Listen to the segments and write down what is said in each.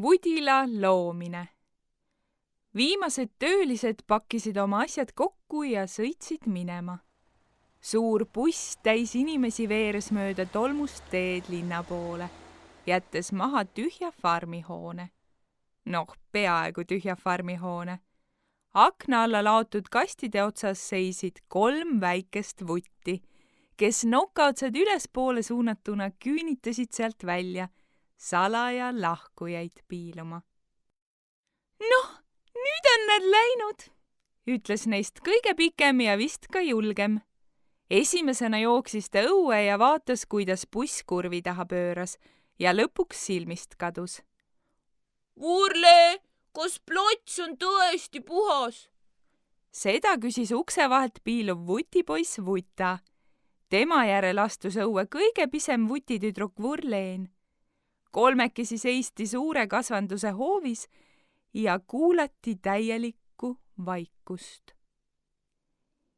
Vudila loomine. Viimased töölised pakkisid oma asjad kokku ja sõitsid minema. Suur buss täis inimesi veeres mööda tolmust teed linna poole, jättes maha tühja farmihoone. Peaaegu tühja farmihoone. Akna alla laotud kastide otsas seisid 3 väikest vutti, kes nokaotsad ülespoole suunatuna küünitasid sealt välja, salaja lahkujaid piiluma. Nüüd on nad läinud, ütles neist kõige pikem ja vist ka julgem. Esimesena jooksis ta õue ja vaatas, kuidas buss kurvi taha pööras ja lõpuks silmist kadus. Vurle, kas plots on tõesti puhas? Seda küsis ukse vahelt piiluv vutipoiss Vuta. Tema järel astus õue kõige pisem vutitüdruk Vurleen. Kolmekesi seisti suure kasvanduse hoovis ja kuulati täielikku vaikust.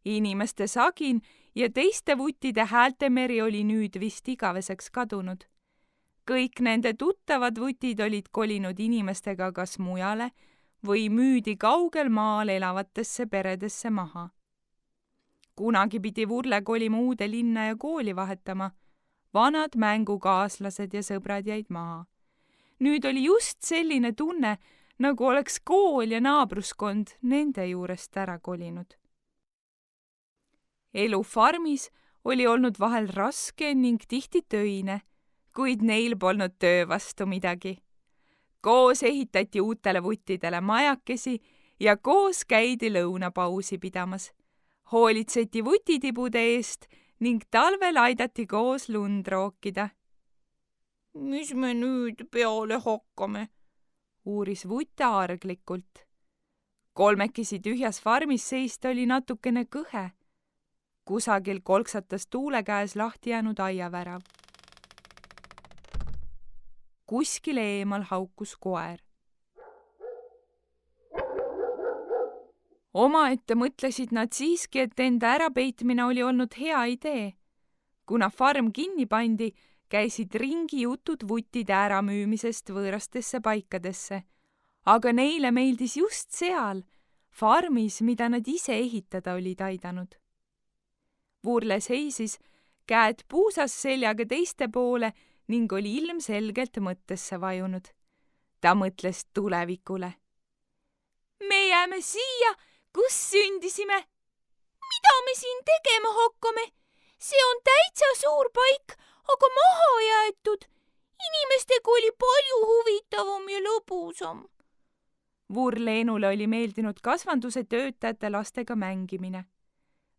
Inimeste sagin ja teiste vuttide häältemeri oli nüüd vist igaveseks kadunud. Kõik nende tuttavad vutid olid kolinud inimestega kas mujale või müüdi kaugel maal elavatesse peredesse maha. Kunagi pidi Vurle kolima uude linna ja kooli vahetama. Vanad mängukaaslased ja sõbrad jäid maha. Nüüd oli just selline tunne, nagu oleks kool ja naabruskond nende juurest ära kolinud. Elu farmis oli olnud vahel raske ning tihti töine, kuid neil polnud töö vastu midagi. Koos ehitati uutele vuttidele majakesi ja koos käidi lõunapausi pidamas. Hoolitseti vutitibude eest ning talvel aidati koos lund rookida. Mis me nüüd peale hakkame? Uuris Vuta arglikult. Kolmekesi tühjas farmis seista oli natukene kõhe. Kusagil kolksatas tuule käes lahti jäänud aiavärav. Kuskil eemal haukus koer. Omaette mõtlesid nad siiski, et enda ärapeitmine oli olnud hea idee. Kuna farm kinni pandi, käisid ringi jutud vuttide äramüümisest võõrastesse paikadesse, aga neile meeldis just seal, farmis, mida nad ise ehitada olid aidanud. Vurle seisis, käed puusas seljaga teiste poole ning oli ilmselgelt mõttesse vajunud. Ta mõtles tulevikule. Me jääme siia, kus sündisime. Mida me siin tegema hakkame? See on täitsa suur paik, aga maha jäetud. Inimestega oli palju huvitavam ja lõbusam. Vurleenule oli meeldinud kasvanduse töötajate lastega mängimine.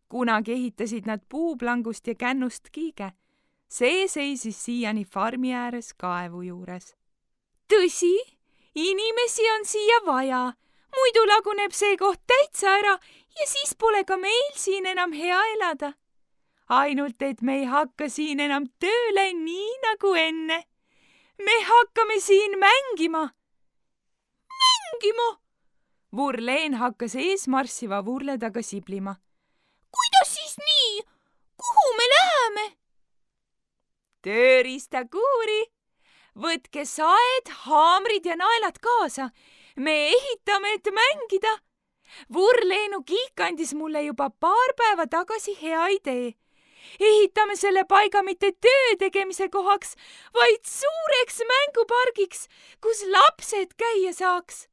Kunagi ehitasid nad puuplangust ja kännust kiige. See seisis siiani farmi ääres kaevu juures. Tõsi, inimesi on siia vaja. Muidu laguneb see koht täitsa ära ja siis pole ka meil siin enam hea elada. Ainult, et me ei hakka siin enam tööle nii nagu enne. Me hakkame siin mängima. Mängima? Vurleen hakkas eesmarssiva Vurle taga siblima. Kuidas siis nii? Kuhu me läheme? Tööriistakuuri. Võtke saed, haamrid ja naelad kaasa. Me ehitame, et mängida. Vurleenu kiik andis mulle juba paar päeva tagasi hea idee. Ehitame selle paiga mitte töö tegemise kohaks, vaid suureks mängupargiks, kus lapsed käia saaks.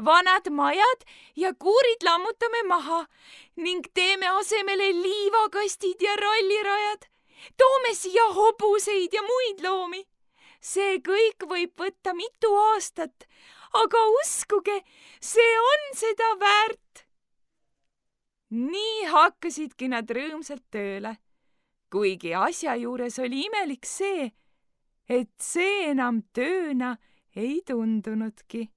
Vanad majad ja kuurid lammutame maha ning teeme asemele liivakastid ja rallirajad. Toome siia hobuseid ja muid loomi. See kõik võib võtta mitu aastat, aga uskuge, see on seda väärt. Nii hakkasidki nad rõõmsalt tööle, kuigi asja juures oli imelik see, et see enam tööna ei tundunudki.